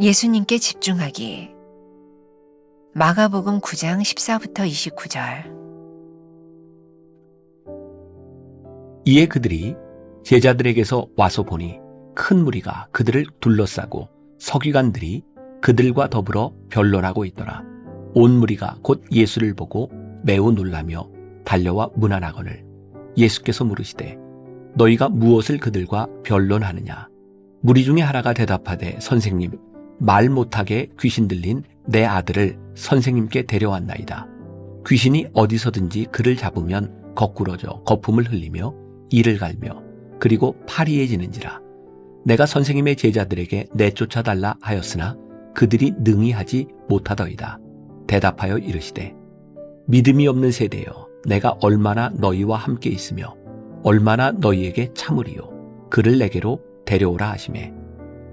예수님께 집중하기. 마가복음 9장 14부터 29절. 이에 그들이 제자들에게서 와서 보니 큰 무리가 그들을 둘러싸고 서기관들이 그들과 더불어 변론하고 있더라. 온 무리가 곧 예수를 보고 매우 놀라며 달려와 문안하거늘 예수께서 물으시되 너희가 무엇을 그들과 변론하느냐. 무리 중에 하나가 대답하되 선생님, 말 못하게 귀신 들린 내 아들을 선생님께 데려왔나이다. 귀신이 어디서든지 그를 잡으면 거꾸러져 거품을 흘리며 이를 갈며 그리고 파리해지는지라. 내가 선생님의 제자들에게 내쫓아달라 하였으나 그들이 능히 하지 못하더이다. 대답하여 이르시되 믿음이 없는 세대여, 내가 얼마나 너희와 함께 있으며 얼마나 너희에게 참으리요. 그를 내게로 데려오라 하시매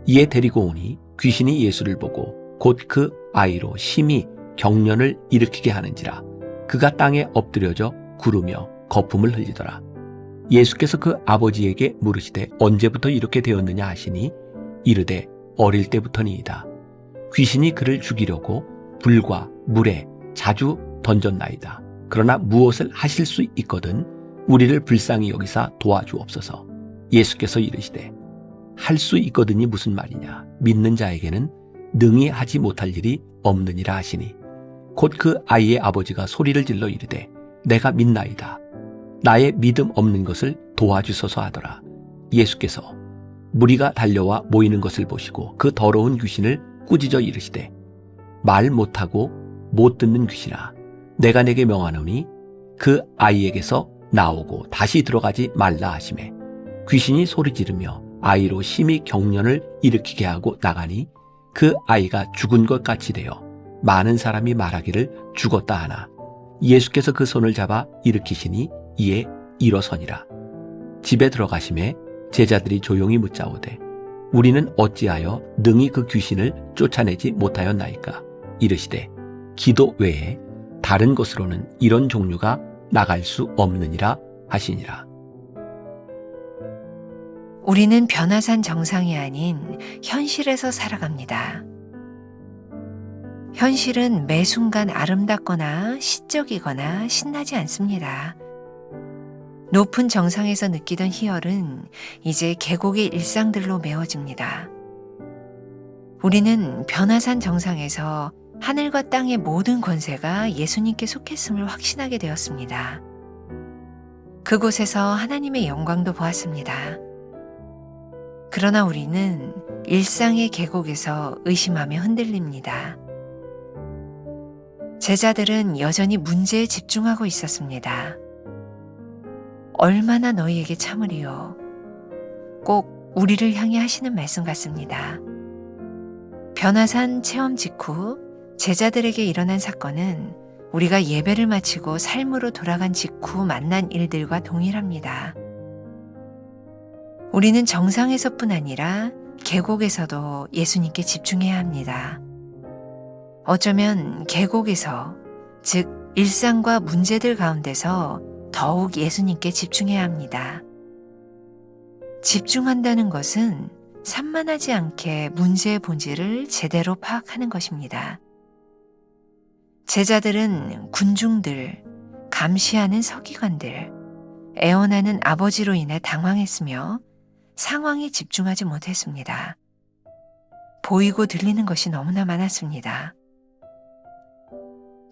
이에 데리고 오니 귀신이 예수를 보고 곧 그 아이로 심히 경련을 일으키게 하는지라. 그가 땅에 엎드려져 구르며 거품을 흘리더라. 예수께서 그 아버지에게 물으시되 언제부터 이렇게 되었느냐 하시니 이르되 어릴 때부터니이다. 귀신이 그를 죽이려고 불과 물에 자주 던졌나이다. 그러나 무엇을 하실 수 있거든 우리를 불쌍히 여기사 도와주옵소서. 예수께서 이르시되 할 수 있거든이 무슨 말이냐. 믿는 자에게는 능히 하지 못할 일이 없느니라 하시니 곧 그 아이의 아버지가 소리를 질러 이르되 내가 믿나이다. 나의 믿음 없는 것을 도와주소서 하더라. 예수께서 무리가 달려와 모이는 것을 보시고 그 더러운 귀신을 꾸짖어 이르시되 말 못하고 못 듣는 귀신아, 내가 내게 명하노니 그 아이에게서 나오고 다시 들어가지 말라 하시매 귀신이 소리 지르며 아이로 심히 경련을 일으키게 하고 나가니 그 아이가 죽은 것 같이 되어 많은 사람이 말하기를 죽었다 하나 예수께서 그 손을 잡아 일으키시니 이에 일어서니라. 집에 들어가심에 제자들이 조용히 묻자오되 우리는 어찌하여 능히 그 귀신을 쫓아내지 못하였나이까. 이르시되 기도 외에 다른 것으로는 이런 종류가 나갈 수 없느니라 하시니라. 우리는 변화산 정상이 아닌 현실에서 살아갑니다. 현실은 매 순간 아름답거나 시적이거나 신나지 않습니다. 높은 정상에서 느끼던 희열은 이제 계곡의 일상들로 메워집니다. 우리는 변화산 정상에서 하늘과 땅의 모든 권세가 예수님께 속했음을 확신하게 되었습니다. 그곳에서 하나님의 영광도 보았습니다. 그러나 우리는 일상의 계곡에서 의심하며 흔들립니다. 제자들은 여전히 문제에 집중하고 있었습니다. 얼마나 너희에게 참으리요. 꼭 우리를 향해 하시는 말씀 같습니다. 변화산 체험 직후 제자들에게 일어난 사건은 우리가 예배를 마치고 삶으로 돌아간 직후 만난 일들과 동일합니다. 우리는 정상에서뿐 아니라 계곡에서도 예수님께 집중해야 합니다. 어쩌면 계곡에서, 즉 일상과 문제들 가운데서 더욱 예수님께 집중해야 합니다. 집중한다는 것은 산만하지 않게 문제의 본질을 제대로 파악하는 것입니다. 제자들은 군중들, 감시하는 서기관들, 애원하는 아버지로 인해 당황했으며 상황에 집중하지 못했습니다. 보이고 들리는 것이 너무나 많았습니다.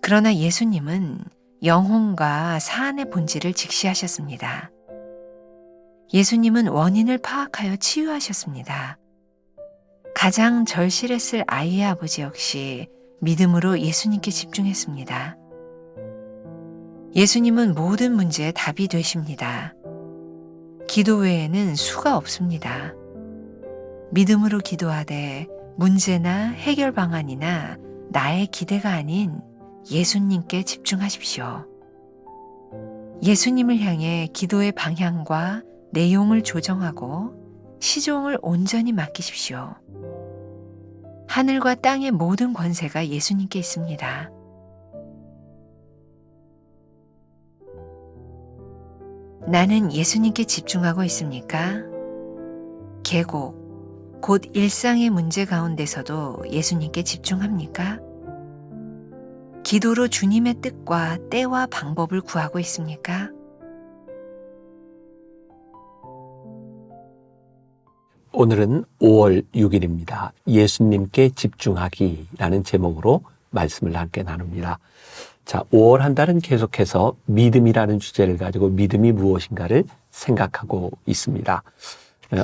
그러나 예수님은 영혼과 사안의 본질을 직시하셨습니다. 예수님은 원인을 파악하여 치유하셨습니다. 가장 절실했을 아이의 아버지 역시 믿음으로 예수님께 집중했습니다. 예수님은 모든 문제의 답이 되십니다. 기도 외에는 수가 없습니다. 믿음으로 기도하되 문제나 해결 방안이나 나의 기대가 아닌 예수님께 집중하십시오. 예수님을 향해 기도의 방향과 내용을 조정하고 시종을 온전히 맡기십시오. 하늘과 땅의 모든 권세가 예수님께 있습니다. 나는 예수님께 집중하고 있습니까? 계곡, 곧 일상의 문제 가운데서도 예수님께 집중합니까? 기도로 주님의 뜻과 때와 방법을 구하고 있습니까? 오늘은 5월 6일입니다. 예수님께 집중하기라는 제목으로 말씀을 함께 나눕니다. 자, 5월 한 달은 계속해서 믿음이라는 주제를 가지고 믿음이 무엇인가를 생각하고 있습니다.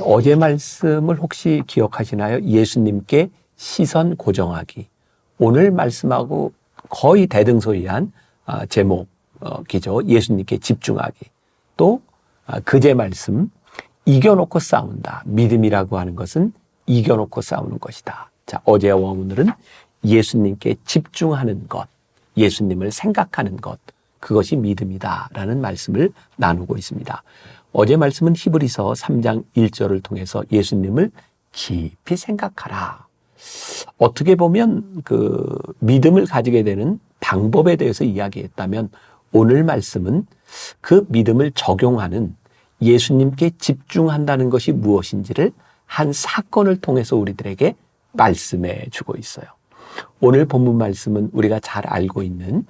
어제 말씀을 혹시 기억하시나요? 예수님께 시선 고정하기. 오늘 말씀하고 거의 대등소이한 제목이죠. 예수님께 집중하기. 또 그제 말씀, 이겨놓고 싸운다. 믿음이라고 하는 것은 이겨놓고 싸우는 것이다. 자, 어제와 오늘은 예수님께 집중하는 것, 예수님을 생각하는 것, 그것이 믿음이다라는 말씀을 나누고 있습니다. 어제 말씀은 히브리서 3장 1절을 통해서 예수님을 깊이 생각하라. 어떻게 보면 그 믿음을 가지게 되는 방법에 대해서 이야기했다면 오늘 말씀은 그 믿음을 적용하는 예수님께 집중한다는 것이 무엇인지를 한 사건을 통해서 우리들에게 말씀해 주고 있어요. 오늘 본문 말씀은 우리가 잘 알고 있는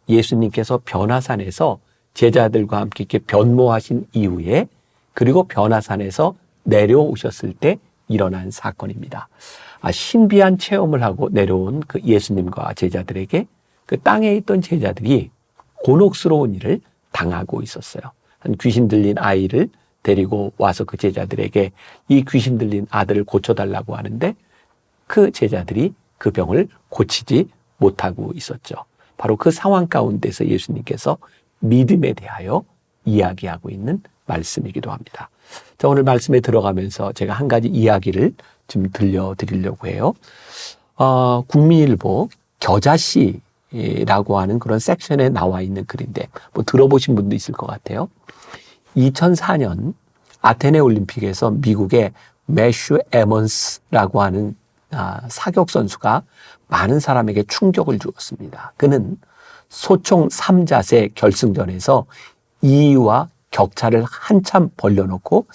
예수님께서 변화산에서 제자들과 함께 이렇게 변모하신 이후에 그리고 변화산에서 내려오셨을 때 일어난 사건입니다. 신비한 체험을 하고 내려온 그 예수님과 제자들에게 그 땅에 있던 제자들이 곤혹스러운 일을 당하고 있었어요. 한 귀신 들린 아이를 데리고 와서 그 제자들에게 이 귀신 들린 아들을 고쳐달라고 하는데 그 제자들이 그 병을 고치지 못하고 있었죠. 바로 그 상황 가운데서 예수님께서 믿음에 대하여 이야기하고 있는 말씀이기도 합니다. 자, 오늘 말씀에 들어가면서 제가 한 가지 이야기를 좀 들려드리려고 해요. 국민일보 겨자씨라고 하는 그런 섹션에 나와 있는 글인데 뭐 들어보신 분도 있을 것 같아요. 2004년 아테네 올림픽에서 미국의 매슈 에먼스라고 하는 사격 선수가 많은 사람에게 충격을 주었습니다. 그는 소총 3자세 결승전에서 2위와 격차를 한참 벌려놓고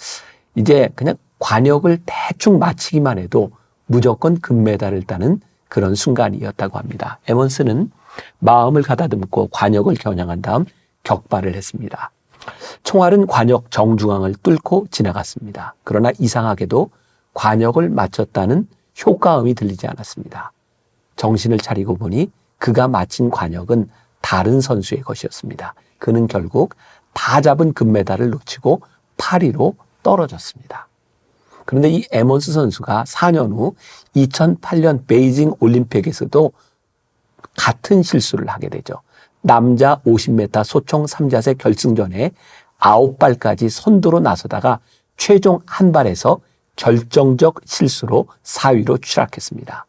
이제 그냥 관역을 대충 마치기만 해도 무조건 금메달을 따는 그런 순간이었다고 합니다. 에먼스는 마음을 가다듬고 관역을 겨냥한 다음 격발을 했습니다. 총알은 관역 정중앙을 뚫고 지나갔습니다. 그러나 이상하게도 관역을 맞췄다는 효과음이 들리지 않았습니다. 정신을 차리고 보니 그가 맞힌 관역은 다른 선수의 것이었습니다. 그는 결국 다 잡은 금메달을 놓치고 8위로 떨어졌습니다. 그런데 이 에먼스 선수가 4년 후 2008년 베이징 올림픽에서도 같은 실수를 하게 되죠. 남자 50m 소총 3자세 결승전에 9발까지 선두로 나서다가 최종 한 발에서 결정적 실수로 4위로 추락했습니다.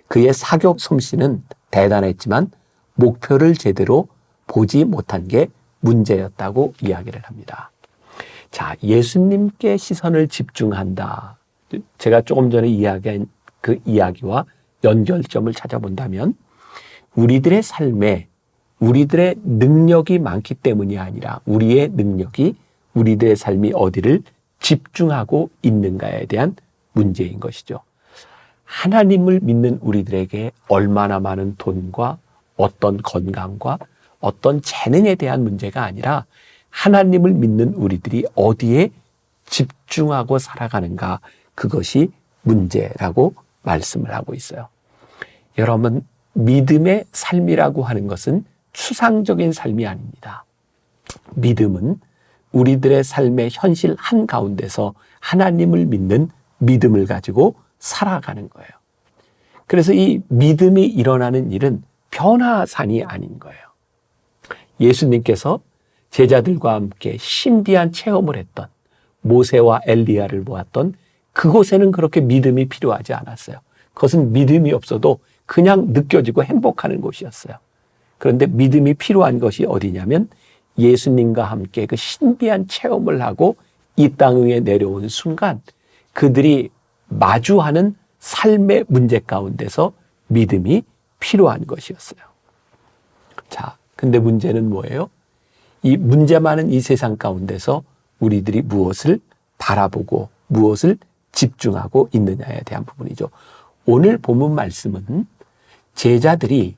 그의 사격 솜씨는 대단했지만 목표를 제대로 보지 못한 게 문제였다고 이야기를 합니다. 자, 예수님께 시선을 집중한다. 제가 조금 전에 이야기한 그 이야기와 연결점을 찾아본다면 우리들의 삶에 우리들의 능력이 많기 때문이 아니라 우리의 능력이 우리들의 삶이 어디를 집중하고 있는가에 대한 문제인 것이죠. 하나님을 믿는 우리들에게 얼마나 많은 돈과 어떤 건강과 어떤 재능에 대한 문제가 아니라 하나님을 믿는 우리들이 어디에 집중하고 살아가는가, 그것이 문제라고 말씀을 하고 있어요. 여러분, 믿음의 삶이라고 하는 것은 추상적인 삶이 아닙니다. 믿음은 우리들의 삶의 현실 한가운데서 하나님을 믿는 믿음을 가지고 살아가는 거예요. 그래서 이 믿음이 일어나는 일은 변화산이 아닌 거예요. 예수님께서 제자들과 함께 신비한 체험을 했던 모세와 엘리야를 보았던 그곳에는 그렇게 믿음이 필요하지 않았어요. 그것은 믿음이 없어도 그냥 느껴지고 행복하는 곳이었어요. 그런데 믿음이 필요한 것이 어디냐면 예수님과 함께 그 신비한 체험을 하고 이 땅 위에 내려온 순간 그들이 마주하는 삶의 문제 가운데서 믿음이 필요한 것이었어요. 자, 근데 문제는 뭐예요? 이 문제 많은 이 세상 가운데서 우리들이 무엇을 바라보고 무엇을 집중하고 있느냐에 대한 부분이죠. 오늘 본문 말씀은 제자들이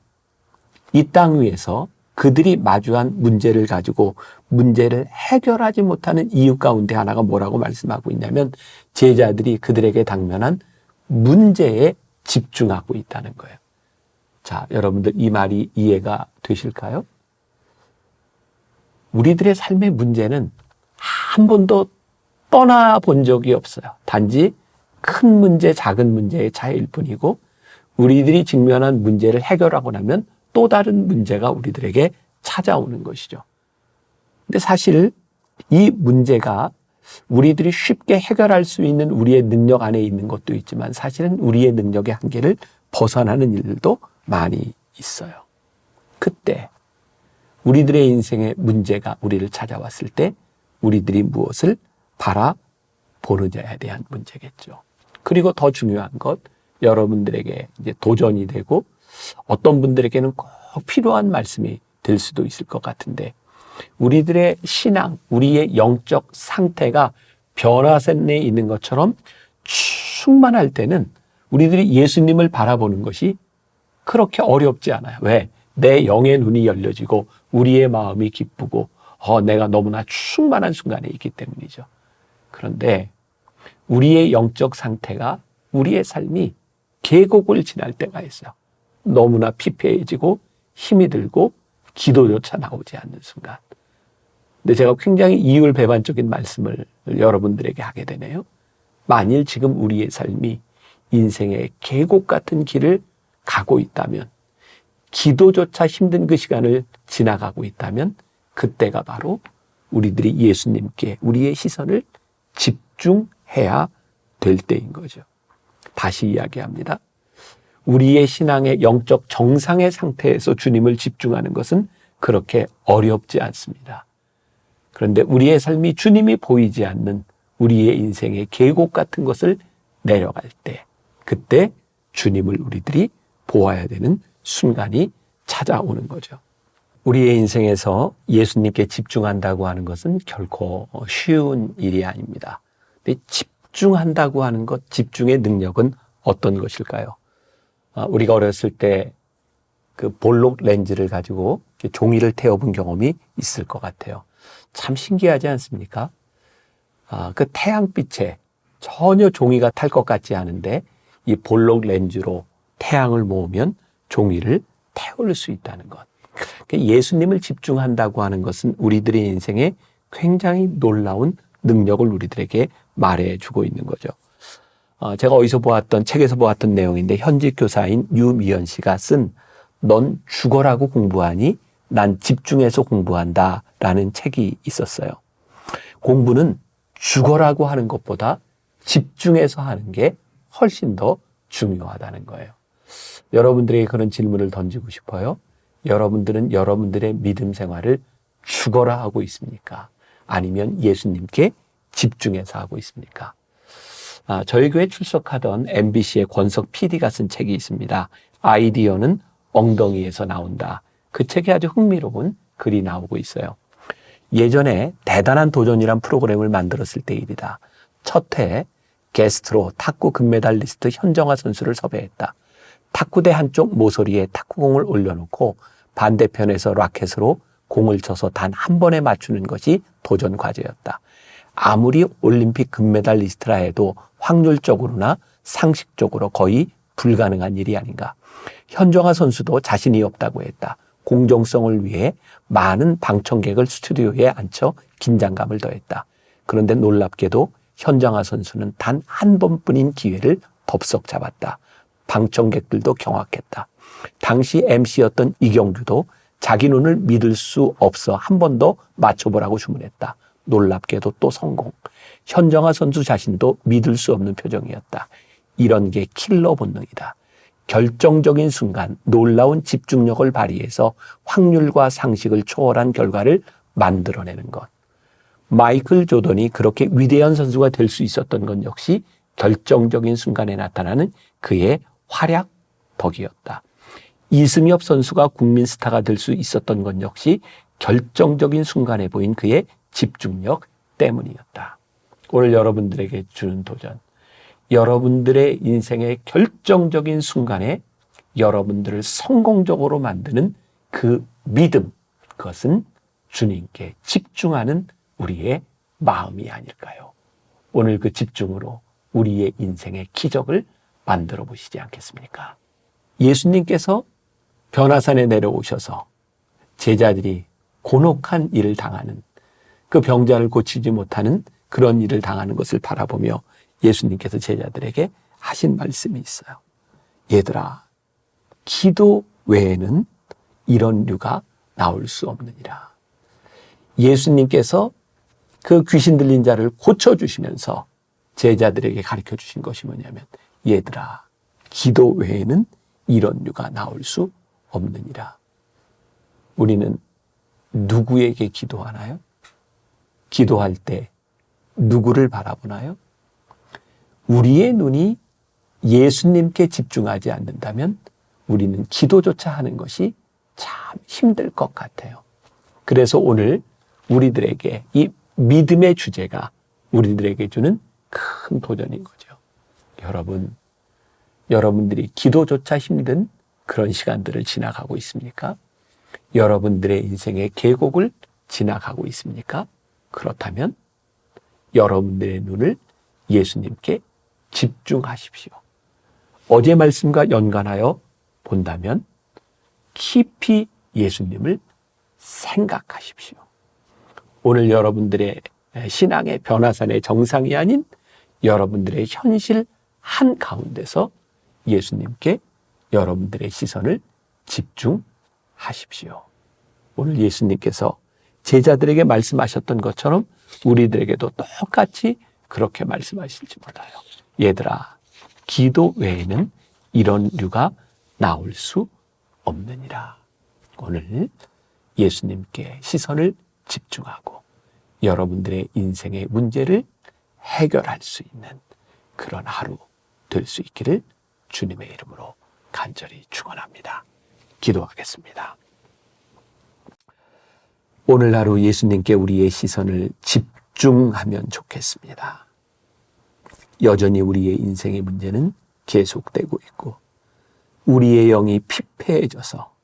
이 땅 위에서 그들이 마주한 문제를 가지고 문제를 해결하지 못하는 이유 가운데 하나가 뭐라고 말씀하고 있냐면 제자들이 그들에게 당면한 문제에 집중하고 있다는 거예요. 자, 여러분들 이 말이 이해가 되실까요? 우리들의 삶의 문제는 한 번도 떠나본 적이 없어요. 단지 큰 문제, 작은 문제의 차이일 뿐이고 우리들이 직면한 문제를 해결하고 나면 또 다른 문제가 우리들에게 찾아오는 것이죠. 근데 사실 이 문제가 우리들이 쉽게 해결할 수 있는 우리의 능력 안에 있는 것도 있지만 사실은 우리의 능력의 한계를 벗어나는 일들도 많이 있어요. 그때 우리들의 인생의 문제가 우리를 찾아왔을 때 우리들이 무엇을 바라보느냐에 대한 문제겠죠. 그리고 더 중요한 것, 여러분들에게 이제 도전이 되고 어떤 분들에게는 꼭 필요한 말씀이 될 수도 있을 것 같은데 우리들의 신앙, 우리의 영적 상태가 변화선에 있는 것처럼 충만할 때는 우리들이 예수님을 바라보는 것이 그렇게 어렵지 않아요. 왜? 내 영의 눈이 열려지고 우리의 마음이 기쁘고 내가 너무나 충만한 순간에 있기 때문이죠. 그런데 우리의 영적 상태가 우리의 삶이 계곡을 지날 때가 있어요. 너무나 피폐해지고 힘이 들고 기도조차 나오지 않는 순간. 근데 제가 굉장히 이율배반적인 말씀을 여러분들에게 하게 되네요. 만일 지금 우리의 삶이 인생의 계곡 같은 길을 가고 있다면, 기도조차 힘든 그 시간을 지나가고 있다면 그때가 바로 우리들이 예수님께 우리의 시선을 집중해야 될 때인 거죠. 다시 이야기합니다. 우리의 신앙의 영적 정상의 상태에서 주님을 집중하는 것은 그렇게 어렵지 않습니다. 그런데 우리의 삶이 주님이 보이지 않는 우리의 인생의 계곡 같은 것을 내려갈 때, 그때 주님을 우리들이 보아야 되는 순간이 찾아오는 거죠. 우리의 인생에서 예수님께 집중한다고 하는 것은 결코 쉬운 일이 아닙니다. 근데 집중한다고 하는 것, 집중의 능력은 어떤 것일까요? 우리가 어렸을 때 그 볼록 렌즈를 가지고 종이를 태워본 경험이 있을 것 같아요. 참 신기하지 않습니까? 그 태양빛에 전혀 종이가 탈 것 같지 않은데 이 볼록 렌즈로 태양을 모으면 종이를 태울 수 있다는 것. 예수님을 집중한다고 하는 것은 우리들의 인생에 굉장히 놀라운 능력을 우리들에게 말해주고 있는 거죠. 제가 어디서 보았던, 책에서 보았던 내용인데 현직 교사인 유미연 씨가 쓴 넌 죽어라고 공부하니 난 집중해서 공부한다 라는 책이 있었어요. 공부는 죽어라고 하는 것보다 집중해서 하는 게 훨씬 더 중요하다는 거예요. 여러분들에게 그런 질문을 던지고 싶어요. 여러분들은 여러분들의 믿음 생활을 죽어라 하고 있습니까? 아니면 예수님께 집중해서 하고 있습니까? 저희 교회 출석하던 MBC의 권석 PD가 쓴 책이 있습니다. 아이디어는 엉덩이에서 나온다. 그 책에 아주 흥미로운 글이 나오고 있어요. 예전에 대단한 도전이란 프로그램을 만들었을 때 일이다. 첫 해 게스트로 탁구 금메달리스트 현정아 선수를 섭외했다. 탁구대 한쪽 모서리에 탁구공을 올려놓고 반대편에서 라켓으로 공을 쳐서 단 한 번에 맞추는 것이 도전 과제였다. 아무리 올림픽 금메달리스트라 해도 확률적으로나 상식적으로 거의 불가능한 일이 아닌가. 현정아 선수도 자신이 없다고 했다. 공정성을 위해 많은 방청객을 스튜디오에 앉혀 긴장감을 더했다. 그런데 놀랍게도 현정아 선수는 단 한 번뿐인 기회를 덥석 잡았다. 방청객들도 경악했다. 당시 MC였던 이경규도 자기 눈을 믿을 수 없어 한 번 더 맞춰보라고 주문했다. 놀랍게도 또 성공. 현정아 선수 자신도 믿을 수 없는 표정이었다. 이런 게 킬러 본능이다. 결정적인 순간 놀라운 집중력을 발휘해서 확률과 상식을 초월한 결과를 만들어내는 것. 마이클 조던이 그렇게 위대한 선수가 될 수 있었던 건 역시 결정적인 순간에 나타나는 그의 활약 덕이었다. 이승엽 선수가 국민 스타가 될 수 있었던 건 역시 결정적인 순간에 보인 그의 집중력 때문이었다. 오늘 여러분들에게 주는 도전. 여러분들의 인생의 결정적인 순간에 여러분들을 성공적으로 만드는 그 믿음, 그것은 주님께 집중하는 우리의 마음이 아닐까요? 오늘 그 집중으로 우리의 인생의 기적을 만들어 보시지 않겠습니까? 예수님께서 변화산에 내려오셔서 제자들이 곤혹한 일을 당하는, 그 병자를 고치지 못하는 그런 일을 당하는 것을 바라보며 예수님께서 제자들에게 하신 말씀이 있어요. 얘들아, 기도 외에는 이런 류가 나올 수 없느니라. 예수님께서 그 귀신 들린 자를 고쳐주시면서 제자들에게 가르쳐 주신 것이 뭐냐면, 얘들아, 기도 외에는 이런 류가 나올 수 없느니라. 우리는 누구에게 기도하나요? 기도할 때 누구를 바라보나요? 우리의 눈이 예수님께 집중하지 않는다면 우리는 기도조차 하는 것이 참 힘들 것 같아요. 그래서 오늘 우리들에게 이 믿음의 주제가 우리들에게 주는 큰 도전인 거죠. 여러분들이 기도조차 힘든 그런 시간들을 지나가고 있습니까? 여러분들의 인생의 계곡을 지나가고 있습니까? 그렇다면 여러분들의 눈을 예수님께 집중하십시오. 어제 말씀과 연관하여 본다면 깊이 예수님을 생각하십시오. 오늘 여러분들의 신앙의 변화산의 정상이 아닌 여러분들의 현실 한가운데서 예수님께 여러분들의 시선을 집중하십시오. 오늘 예수님께서 제자들에게 말씀하셨던 것처럼 우리들에게도 똑같이 그렇게 말씀하실지 몰라요. 얘들아, 기도 외에는 이런 류가 나올 수 없느니라. 오늘 예수님께 시선을 집중하고 여러분들의 인생의 문제를 해결할 수 있는 그런 하루 될 수 있기를 주님의 이름으로 간절히 축원합니다. 기도하겠습니다. 오늘 하루 예수님께 우리의 시선을 집중하면 좋겠습니다. 여전히 우리의 인생의 문제는 계속되고 있고 우리의 영이 피폐해져서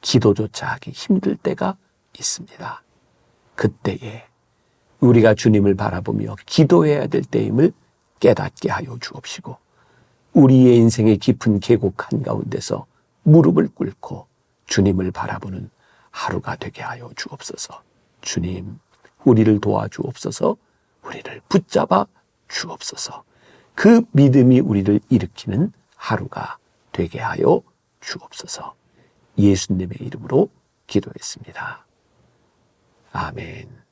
기도조차 하기 힘들 때가 있습니다. 그때에 우리가 주님을 바라보며 기도해야 될 때임을 깨닫게 하여 주옵시고 우리의 인생의 깊은 계곡 한가운데서 무릎을 꿇고 주님을 바라보는 하루가 되게 하여 주옵소서. 주님, 우리를 도와주옵소서. 우리를 붙잡아 주옵소서. 그 믿음이 우리를 일으키는 하루가 되게 하여 주옵소서. 예수님의 이름으로 기도했습니다. 아멘.